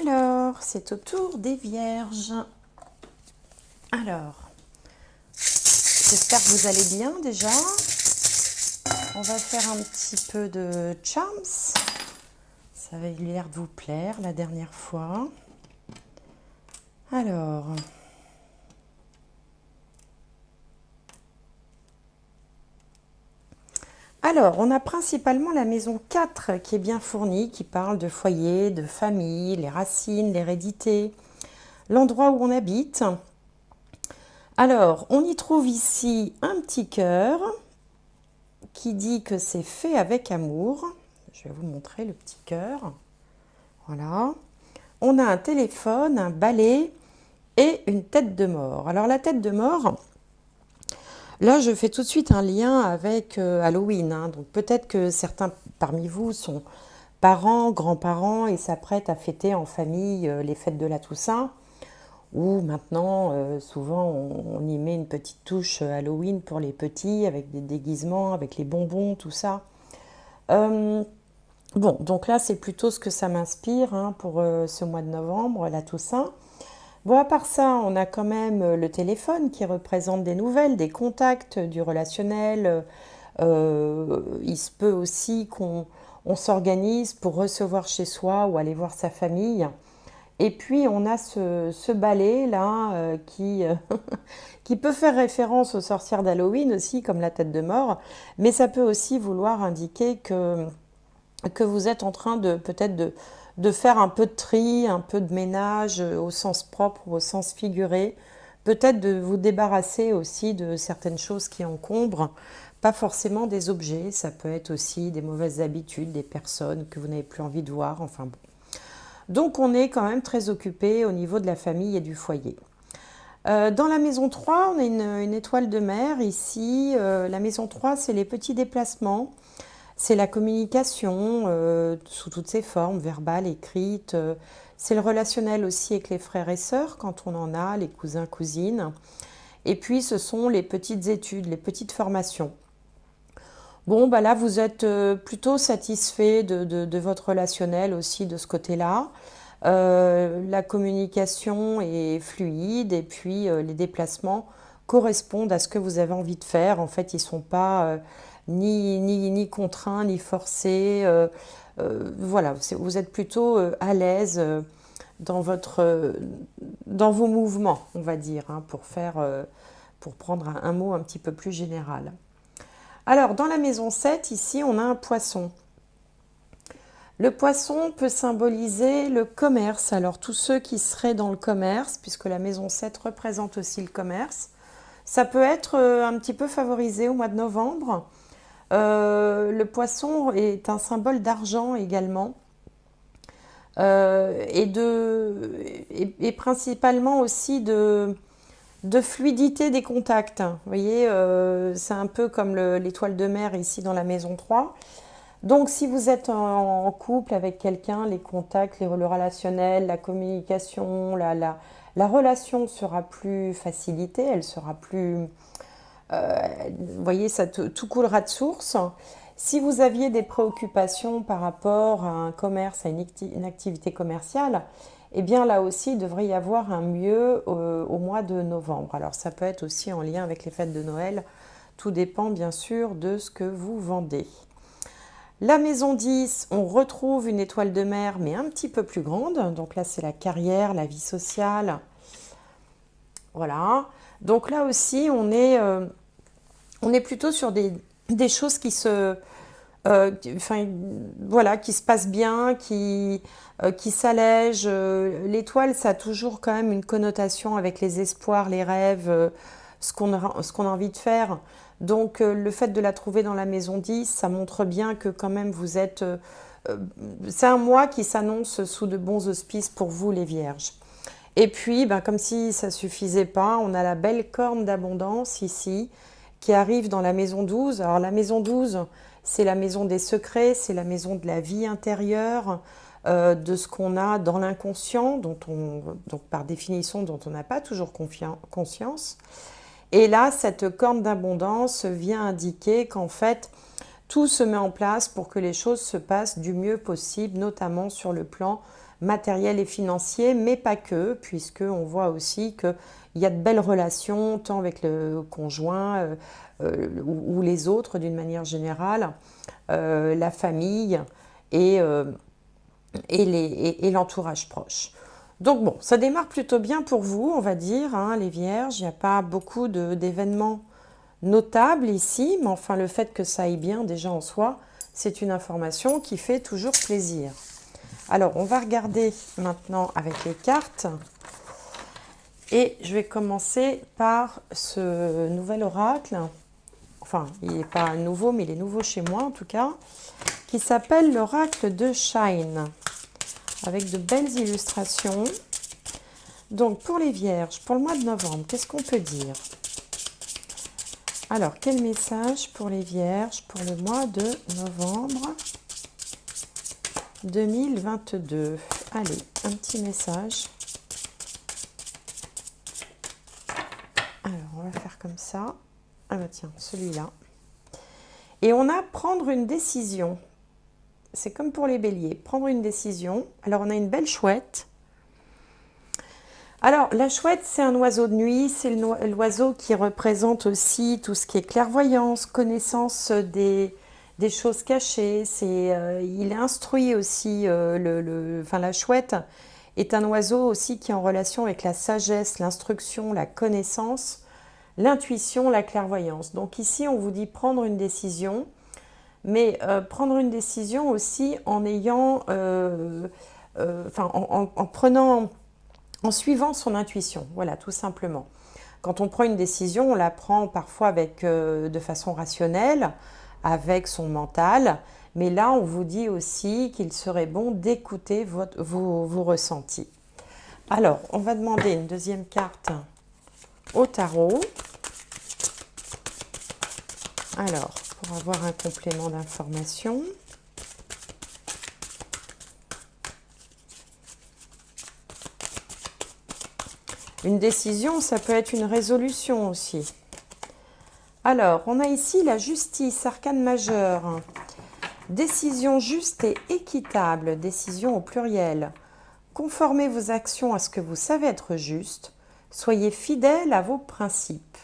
Alors, c'est au tour des vierges. Alors, j'espère que vous allez bien déjà. On va faire un petit peu de charms. Ça avait l'air de vous plaire la dernière fois. Alors, on a principalement la maison 4 qui est bien fournie, qui parle de foyer, de famille, les racines, l'hérédité, l'endroit où on habite. Alors, on y trouve ici un petit cœur qui dit que c'est fait avec amour. Je vais vous montrer le petit cœur. Voilà. On a un téléphone, un balai et une tête de mort. Alors la tête de mort, là je fais tout de suite un lien avec Halloween. Donc peut-être que certains parmi vous sont parents, grands-parents et s'apprêtent à fêter en famille les fêtes de la Toussaint. Ou maintenant, souvent, on y met une petite touche Halloween pour les petits, avec des déguisements, avec les bonbons, tout ça. Bon, donc là, c'est plutôt ce que ça m'inspire pour ce mois de novembre, la Toussaint. Bon, à part ça, on a quand même le téléphone qui représente des nouvelles, des contacts, du relationnel. Il se peut aussi qu'on s'organise pour recevoir chez soi ou aller voir sa famille. Et puis, on a ce balai là qui peut faire référence aux sorcières d'Halloween aussi, comme la tête de mort, mais ça peut aussi vouloir indiquer que vous êtes en train de peut-être de faire un peu de tri, un peu de ménage au sens propre ou au sens figuré, peut-être de vous débarrasser aussi de certaines choses qui encombrent, pas forcément des objets, ça peut être aussi des mauvaises habitudes, des personnes que vous n'avez plus envie de voir, enfin bon. Donc on est quand même très occupé au niveau de la famille et du foyer. Dans la maison 3, on a une étoile de mer ici. La maison 3, c'est les petits déplacements. C'est la communication sous toutes ses formes, verbale, écrite. C'est le relationnel aussi avec les frères et sœurs quand on en a, les cousins, cousines. Et puis ce sont les petites études, les petites formations. Bon, bah là, vous êtes plutôt satisfait de votre relationnel aussi de ce côté-là. La communication est fluide et puis les déplacements correspondent à ce que vous avez envie de faire. En fait, ils ne sont pas ni contraints, ni forcés. Voilà, vous êtes plutôt à l'aise dans dans vos mouvements, on va dire, pour prendre un mot un petit peu plus général. Alors, dans la maison 7, ici, on a un poisson. Le poisson peut symboliser le commerce. Alors, tous ceux qui seraient dans le commerce, puisque la maison 7 représente aussi le commerce, ça peut être un petit peu favorisé au mois de novembre. Le poisson est un symbole d'argent également. Et principalement aussi de fluidité des contacts. Vous voyez, c'est un peu comme l'étoile de mer ici dans la maison 3. Donc, si vous êtes en couple avec quelqu'un, les contacts, le relationnel, la communication, la relation sera plus facilitée, elle sera plus... vous voyez, tout coulera de source. Si vous aviez des préoccupations par rapport à un commerce, à une activité commerciale, eh bien là aussi, il devrait y avoir un mieux au mois de novembre. Alors ça peut être aussi en lien avec les fêtes de Noël. Tout dépend bien sûr de ce que vous vendez. La maison 10, on retrouve une étoile de mer, mais un petit peu plus grande. Donc là, c'est la carrière, la vie sociale. Voilà. Donc là aussi, on est plutôt sur des choses qui voilà, qui se passent bien, qui s'allègent. L'étoile, ça a toujours quand même une connotation avec les espoirs, les rêves, ce qu'on a envie de faire. Donc le fait de la trouver dans la maison 10, ça montre bien que quand même vous êtes... c'est un mois qui s'annonce sous de bons auspices pour vous les vierges. Et puis, ben, comme si ça ne suffisait pas, on a la belle corne d'abondance ici qui arrive dans la maison 12. Alors la maison 12, c'est la maison des secrets, c'est la maison de la vie intérieure, de ce qu'on a dans l'inconscient, donc par définition dont on n'a pas toujours conscience. Et là, cette corne d'abondance vient indiquer qu'en fait, tout se met en place pour que les choses se passent du mieux possible, notamment sur le plan matériel et financier, mais pas que, puisqu'on voit aussi qu'il y a de belles relations, tant avec le conjoint ou les autres d'une manière générale, la famille et, et l'entourage proche. Donc bon, ça démarre plutôt bien pour vous, on va dire, hein, les Vierges. Il n'y a pas beaucoup d'événements notables ici, mais enfin le fait que ça aille bien déjà en soi, c'est une information qui fait toujours plaisir. Alors, on va regarder maintenant avec les cartes. Et je vais commencer par ce nouvel oracle. Enfin, il n'est pas nouveau, mais il est nouveau chez moi en tout cas. Qui s'appelle l'oracle de Shine. Avec de belles illustrations. Donc, pour les Vierges, pour le mois de novembre, qu'est-ce qu'on peut dire? Alors, quel message pour les Vierges pour le mois de novembre 2022? Allez, un petit message. Alors, on va faire comme ça. Ah bah tiens, celui-là. Et on a prendre une décision. C'est comme pour les béliers, prendre une décision. Alors, on a une belle chouette. Alors, la chouette, c'est un oiseau de nuit. C'est l'oiseau qui représente aussi tout ce qui est clairvoyance, connaissance des choses cachées. Il est instruit aussi. La chouette est un oiseau aussi qui est en relation avec la sagesse, l'instruction, la connaissance, l'intuition, la clairvoyance. Donc ici, on vous dit prendre une décision, mais prendre une décision aussi en ayant, en suivant son intuition. Voilà, tout simplement. Quand on prend une décision, on la prend parfois de façon rationnelle, avec son mental. Mais là, on vous dit aussi qu'il serait bon d'écouter vos ressentis. Alors, on va demander une deuxième carte au tarot. Alors, pour avoir un complément d'information. Une décision, ça peut être une résolution aussi. Alors, on a ici la justice, arcane majeure. Décision juste et équitable, décision au pluriel. Conformez vos actions à ce que vous savez être juste. Soyez fidèle à vos principes.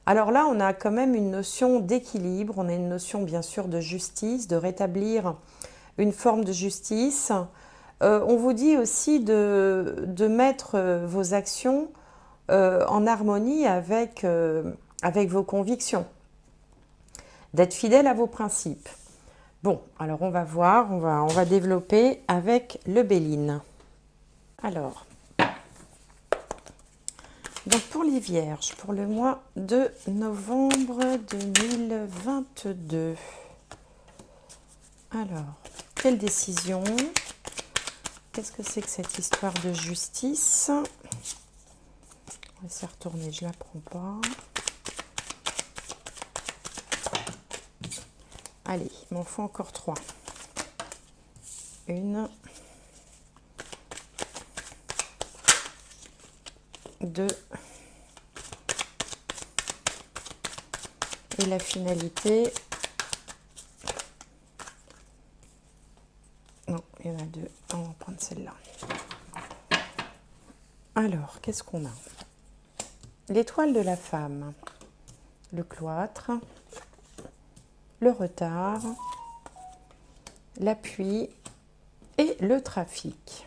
Alors là, on a quand même une notion d'équilibre, on a une notion bien sûr de justice, de rétablir une forme de justice. On vous dit aussi de mettre vos actions en harmonie avec vos convictions, d'être fidèle à vos principes. Bon, alors on va voir, on va développer avec le Béline. Alors, donc pour les Vierges, pour le mois de novembre 2022. Alors, quelle décision? Qu'est-ce que c'est que cette histoire de justice? On va essayer de retourner, je ne la prends pas. Allez, il m'en faut encore 3. 1, 2 et la finalité. Non, il y en a 2. On va prendre celle-là. Alors, qu'est-ce qu'on a? L'étoile de la femme, le cloître, le retard, l'appui et le trafic.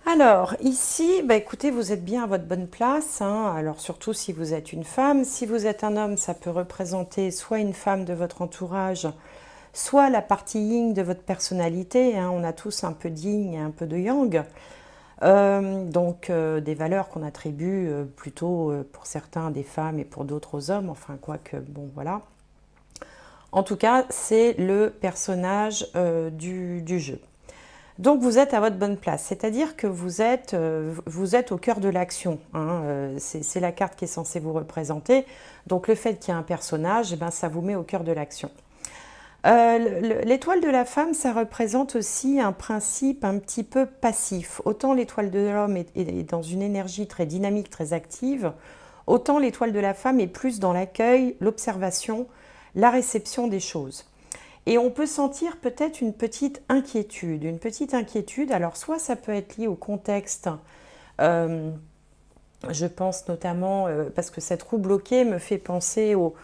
Alors, ici, bah, écoutez, vous êtes bien à votre bonne place, hein. Alors, surtout si vous êtes une femme. Si vous êtes un homme, ça peut représenter soit une femme de votre entourage, soit la partie yin de votre personnalité, hein. On a tous un peu de yin et un peu de yang. Des valeurs qu'on attribue plutôt pour certains des femmes et pour d'autres aux hommes. Enfin, quoique, bon, voilà. En tout cas, c'est le personnage du jeu. Donc, vous êtes à votre bonne place, c'est-à-dire que vous êtes au cœur de l'action, hein. C'est la carte qui est censée vous représenter. Donc, le fait qu'il y ait un personnage, eh ben, ça vous met au cœur de l'action. L'étoile de la femme, ça représente aussi un principe un petit peu passif. Autant l'étoile de l'homme est dans une énergie très dynamique, très active, autant l'étoile de la femme est plus dans l'accueil, l'observation, la réception des choses. Et on peut sentir peut-être une petite inquiétude. Une petite inquiétude, alors soit ça peut être lié au contexte, euh, je pense notamment, parce que cette roue bloquée me fait penser aux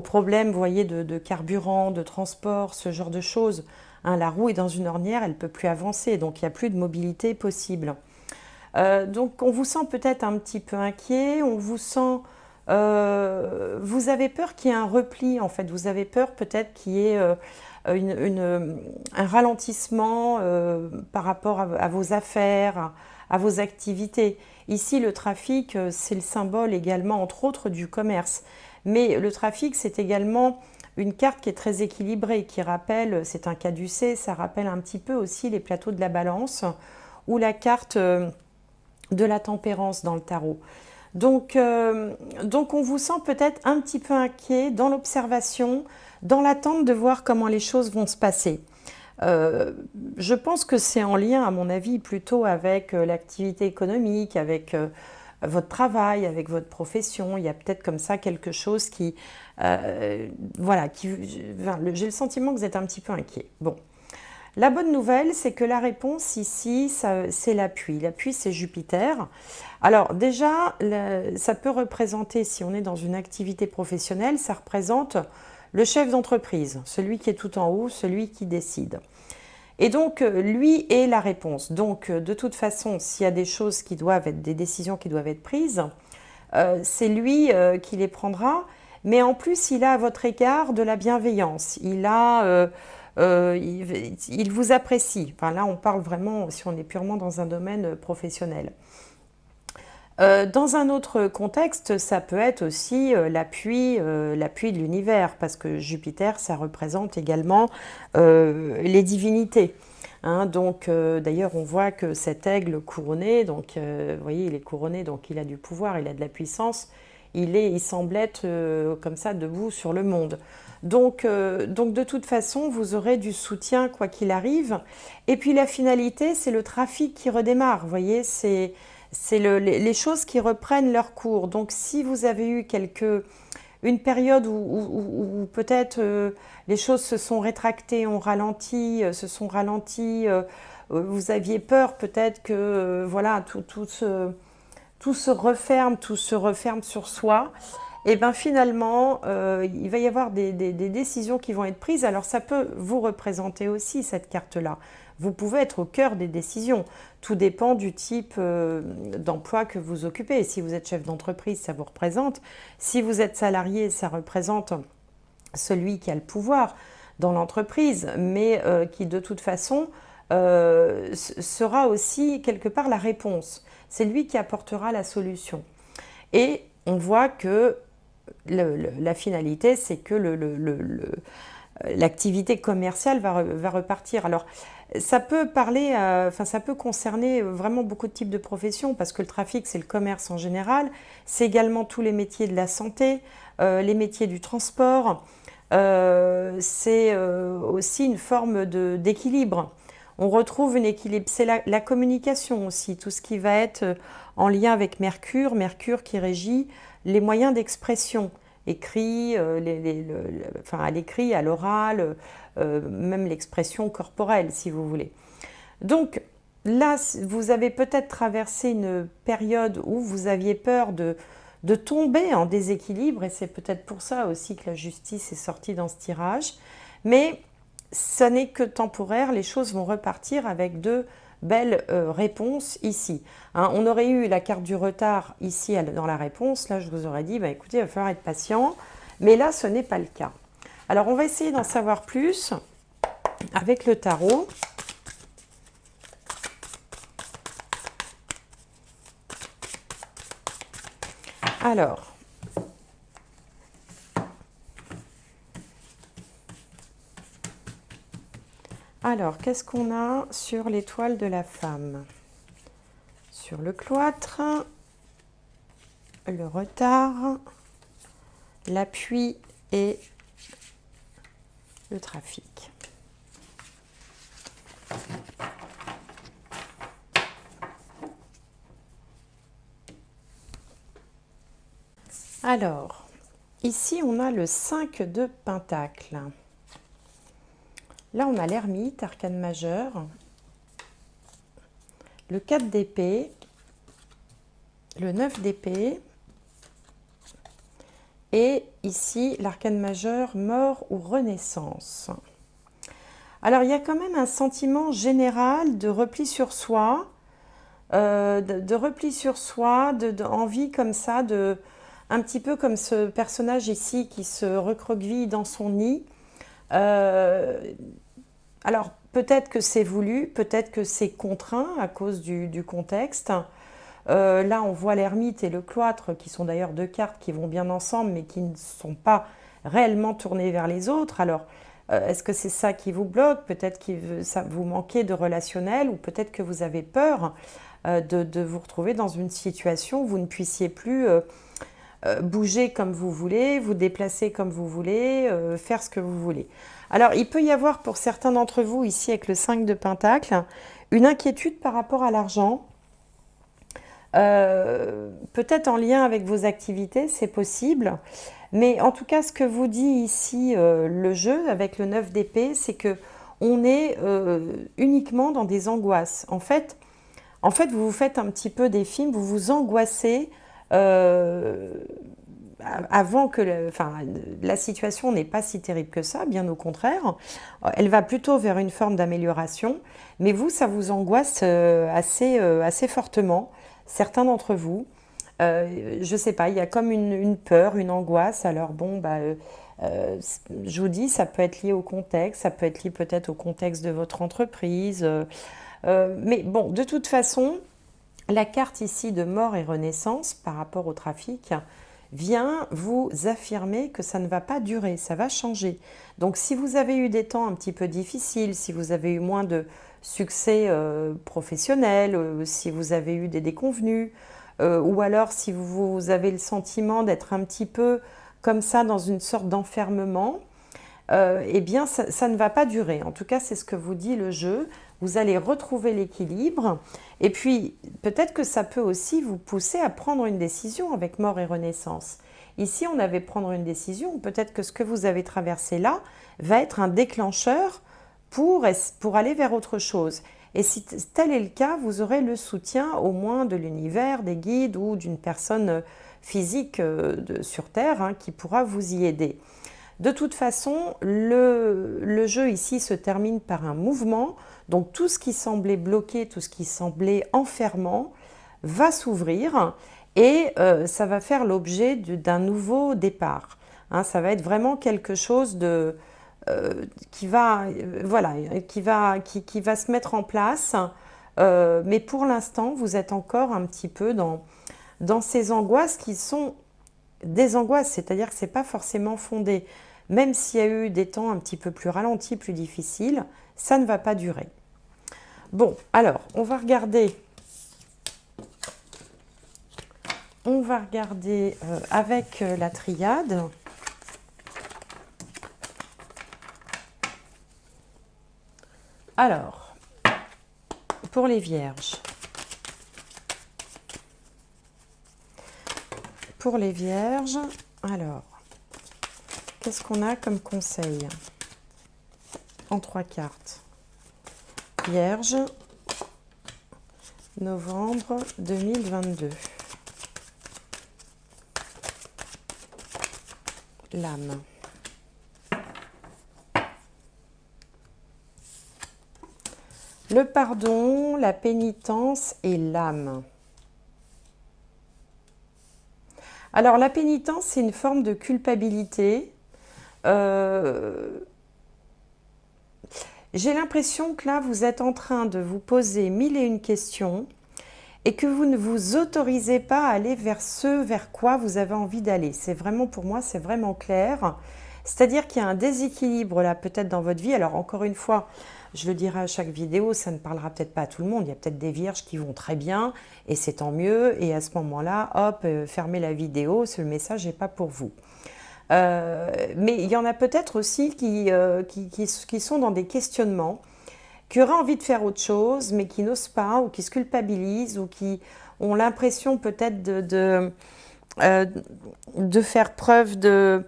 problèmes, vous voyez, de carburant, de transport, ce genre de choses. Hein, la roue est dans une ornière, elle ne peut plus avancer, donc il n'y a plus de mobilité possible. Donc on vous sent peut-être un petit peu inquiet, on vous sent... vous avez peur qu'il y ait un repli, en fait. Vous avez peur peut-être qu'il y ait un ralentissement par rapport à vos affaires, à vos activités. Ici, le trafic, c'est le symbole également, entre autres, du commerce. Mais le trafic, c'est également une carte qui est très équilibrée, qui rappelle, c'est un caducée, ça rappelle un petit peu aussi les plateaux de la balance ou la carte de la tempérance dans le tarot. Donc on vous sent peut-être un petit peu inquiet dans l'observation, dans l'attente de voir comment les choses vont se passer. Je pense que c'est en lien, à mon avis, plutôt avec l'activité économique, avec votre travail, avec votre profession. Il y a peut-être comme ça quelque chose qui... voilà, j'ai le sentiment que vous êtes un petit peu inquiet. Bon. La bonne nouvelle, c'est que la réponse ici, c'est l'appui. L'appui, c'est Jupiter. Alors déjà, ça peut représenter, si on est dans une activité professionnelle, ça représente le chef d'entreprise, celui qui est tout en haut, celui qui décide. Et donc, lui est la réponse. Donc, de toute façon, s'il y a des choses qui doivent être, des décisions qui doivent être prises, c'est lui qui les prendra. Mais en plus, il a à votre égard de la bienveillance. Il vous apprécie. Enfin, là, on parle vraiment, si on est purement dans un domaine professionnel. Dans un autre contexte, ça peut être aussi l'appui de l'univers, parce que Jupiter, ça représente également les divinités. Hein, donc, d'ailleurs, on voit que cet aigle couronné, donc, vous voyez, il est couronné, donc il a du pouvoir, il a de la puissance, il semble être comme ça, debout sur le monde. Donc, de toute façon, vous aurez du soutien quoi qu'il arrive. Et puis, la finalité, c'est le trafic qui redémarre, vous voyez, c'est les choses qui reprennent leur cours. Donc, si vous avez eu une période où peut-être les choses se sont rétractées, ont ralenti, se sont ralenties, vous aviez peur peut-être que voilà, tout se referme sur soi. Et bien finalement, il va y avoir des décisions qui vont être prises. Alors ça peut vous représenter aussi cette carte-là. Vous pouvez être au cœur des décisions. Tout dépend du type d'emploi que vous occupez. Si vous êtes chef d'entreprise, ça vous représente. Si vous êtes salarié, ça représente celui qui a le pouvoir dans l'entreprise, mais qui de toute façon sera aussi quelque part la réponse. C'est lui qui apportera la solution. Et on voit que la finalité, c'est que l'activité commerciale va repartir. Alors, ça peut parler, ça peut concerner vraiment beaucoup de types de professions, parce que le trafic, c'est le commerce en général, c'est également tous les métiers de la santé, les métiers du transport, c'est aussi une forme d'équilibre. On retrouve un équilibre, c'est la communication aussi, tout ce qui va être en lien avec Mercure, Mercure qui régit les moyens d'expression, écrit, enfin à l'écrit, à l'oral, même l'expression corporelle si vous voulez. Donc là, vous avez peut-être traversé une période où vous aviez peur de tomber en déséquilibre, et c'est peut-être pour ça aussi que la justice est sortie dans ce tirage, mais ça n'est que temporaire, les choses vont repartir avec de belles réponses ici. Hein, on aurait eu la carte du retard ici dans la réponse, là je vous aurais dit, bah, écoutez, il va falloir être patient, mais là ce n'est pas le cas. Alors on va essayer d'en savoir plus avec le tarot. Alors, qu'est-ce qu'on a sur l'étoile de la femme? Sur le cloître, le retard, l'appui et le trafic. Alors, Ici, on a le 5 de Pentacle. Là, on a l'ermite, arcane majeur, le 4 d'épée, le 9 d'épée, et ici, l'arcane majeur, mort ou renaissance. Alors, il y a quand même un sentiment général de repli sur soi, de repli sur soi, envie comme ça, un petit peu comme ce personnage ici qui se recroqueville dans son nid. Alors, peut-être que c'est voulu, peut-être que c'est contraint à cause du contexte. Là, on voit l'ermite et le cloître, qui sont d'ailleurs deux cartes qui vont bien ensemble, mais qui ne sont pas réellement tournées vers les autres. Alors, est-ce que c'est ça qui vous bloque? Peut-être que vous manquez de relationnel, ou peut-être que vous avez peur de vous retrouver dans une situation où vous ne puissiez plus bouger comme vous voulez, vous déplacer comme vous voulez, faire ce que vous voulez. Alors, il peut y avoir pour certains d'entre vous, ici avec le 5 de Pentacle, une inquiétude par rapport à l'argent. Peut-être en lien avec vos activités, c'est possible. Mais en tout cas, ce que vous dit ici le jeu avec le 9 d'épée, c'est que on est uniquement dans des angoisses. En fait, vous vous faites un petit peu des films, vous vous angoissez avant que la situation n'est pas si terrible que ça, bien au contraire. Elle va plutôt vers une forme d'amélioration, mais vous, ça vous angoisse assez fortement, certains d'entre vous. Je ne sais pas, il y a comme une peur, une angoisse. Alors bon, je vous dis, ça peut être lié au contexte, ça peut être lié peut-être au contexte de votre entreprise. Mais bon, de toute façon, la carte ici de mort et renaissance par rapport au trafic vient vous affirmer que ça ne va pas durer, ça va changer. Donc si vous avez eu des temps un petit peu difficiles, si vous avez eu moins de succès professionnel, si vous avez eu des déconvenues, ou alors si vous avez le sentiment d'être un petit peu comme ça dans une sorte d'enfermement, eh bien ça ne va pas durer. En tout cas, c'est ce que vous dit le jeu. Vous allez retrouver l'équilibre, et puis peut-être que ça peut aussi vous pousser à prendre une décision avec mort et renaissance. Ici, on avait prendre une décision, peut-être que ce que vous avez traversé là va être un déclencheur pour aller vers autre chose. Et si tel est le cas, vous aurez le soutien au moins de l'univers, des guides ou d'une personne physique sur Terre qui pourra vous y aider. De toute façon, le jeu ici se termine par un mouvement, donc tout ce qui semblait bloqué, tout ce qui semblait enfermant va s'ouvrir, et ça va faire l'objet d'un nouveau départ. Ça va être vraiment quelque chose qui va se mettre en place, mais pour l'instant, vous êtes encore un petit peu dans ces angoisses qui sont des angoisses, c'est-à-dire que ce n'est pas forcément fondé. Même s'il y a eu des temps un petit peu plus ralentis, plus difficiles, ça ne va pas durer. Bon, alors, on va regarder avec la triade. Alors, pour les vierges. Pour les vierges, alors, qu'est-ce qu'on a comme conseil en 3 cartes? Vierge, novembre 2022. L'âme. Le pardon, la pénitence et l'âme. Alors, la pénitence, c'est une forme de culpabilité. J'ai l'impression que là, vous êtes en train de vous poser 1001 questions et que vous ne vous autorisez pas à aller vers ce vers quoi vous avez envie d'aller. C'est vraiment, pour moi, c'est vraiment clair. C'est-à-dire qu'il y a un déséquilibre là, peut-être dans votre vie. Alors, encore une fois, je le dirai à chaque vidéo, ça ne parlera peut-être pas à tout le monde. Il y a peut-être des vierges qui vont très bien et c'est tant mieux. Et à ce moment-là, hop, fermez la vidéo, ce message n'est pas pour vous. Mais il y en a peut-être aussi qui sont dans des questionnements, qui auraient envie de faire autre chose, mais qui n'osent pas, ou qui se culpabilisent, ou qui ont l'impression peut-être euh, de faire preuve de...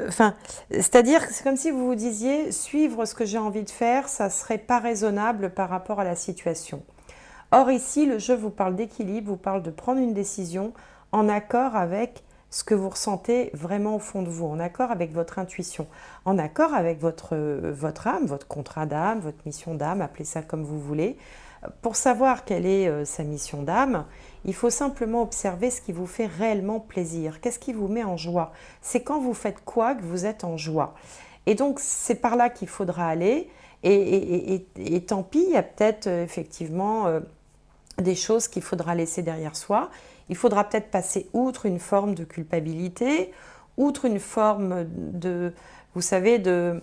Enfin, c'est-à-dire, c'est comme si vous vous disiez, suivre ce que j'ai envie de faire, ça serait pas raisonnable par rapport à la situation. Or ici, le jeu vous parle d'équilibre, vous parle de prendre une décision en accord avec ce que vous ressentez vraiment au fond de vous, en accord avec votre intuition, en accord avec votre âme, votre contrat d'âme, votre mission d'âme, appelez ça comme vous voulez. Pour savoir quelle est sa mission d'âme, il faut simplement observer ce qui vous fait réellement plaisir. Qu'est-ce qui vous met en joie? C'est quand vous faites quoi que vous êtes en joie. Et donc, c'est par là qu'il faudra aller. Et tant pis, il y a peut-être effectivement des choses qu'il faudra laisser derrière soi. Il faudra peut-être passer outre une forme de culpabilité, outre une forme de, vous savez, de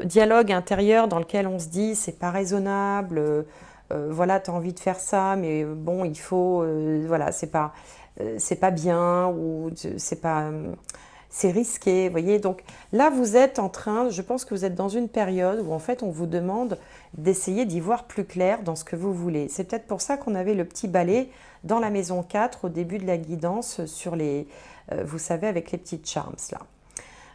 dialogue intérieur dans lequel on se dit c'est pas raisonnable, voilà, tu as envie de faire ça, mais bon, il faut, voilà, c'est pas bien, ou c'est pas, c'est risqué, vous voyez. Donc là, vous êtes en train, je pense que vous êtes dans une période où en fait on vous demande d'essayer d'y voir plus clair dans ce que vous voulez. C'est peut-être pour ça qu'on avait le petit balai dans la maison 4 au début de la guidance sur les, vous savez, avec les petites charms là.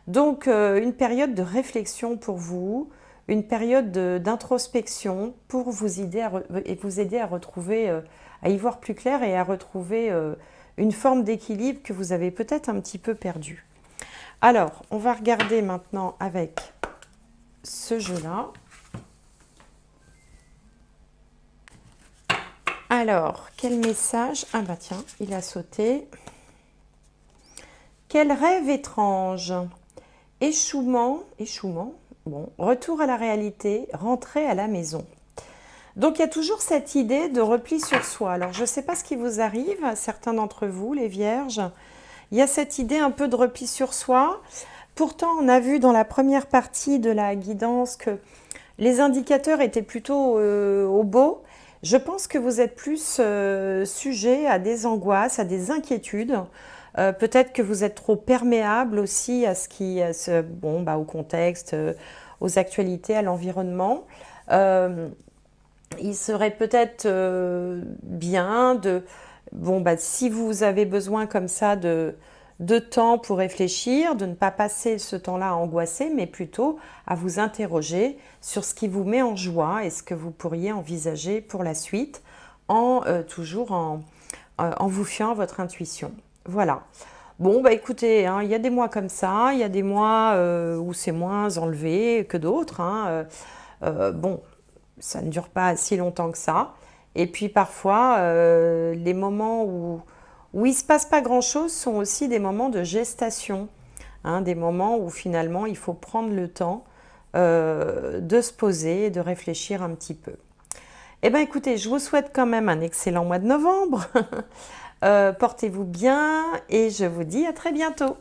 Donc, une période de réflexion pour vous, une période d'introspection pour vous aider à retrouver, à y voir plus clair et à retrouver une forme d'équilibre que vous avez peut-être un petit peu perdu. Alors, on va regarder maintenant avec ce jeu-là. Alors, quel message? Ah bah tiens, il a sauté. Quel rêve étrange! Échouement, bon, retour à la réalité, rentrer à la maison. Donc il y a toujours cette idée de repli sur soi. Alors je ne sais pas ce qui vous arrive, à certains d'entre vous, les vierges. Il y a cette idée un peu de repli sur soi. Pourtant, on a vu dans la première partie de la guidance que les indicateurs étaient plutôt au beau. Je pense que vous êtes plus sujet à des angoisses, à des inquiétudes. Peut-être que vous êtes trop perméable aussi à ce qui, bon, bah, au contexte, aux actualités, à l'environnement. Il serait peut-être bien de, bon, bah, si vous avez besoin comme ça de temps pour réfléchir, de ne pas passer ce temps-là à angoisser, mais plutôt à vous interroger sur ce qui vous met en joie et ce que vous pourriez envisager pour la suite, toujours en vous fiant à votre intuition. Voilà. Bon, bah écoutez, hein, il y a des mois comme ça, il y a des mois où c'est moins enlevé que d'autres. Hein, bon, ça ne dure pas si longtemps que ça. Et puis parfois, les moments où il ne se passe pas grand-chose sont aussi des moments de gestation. Hein, des moments où finalement il faut prendre le temps de se poser et de réfléchir un petit peu. Eh bien écoutez, je vous souhaite quand même un excellent mois de novembre. Portez-vous bien et je vous dis à très bientôt.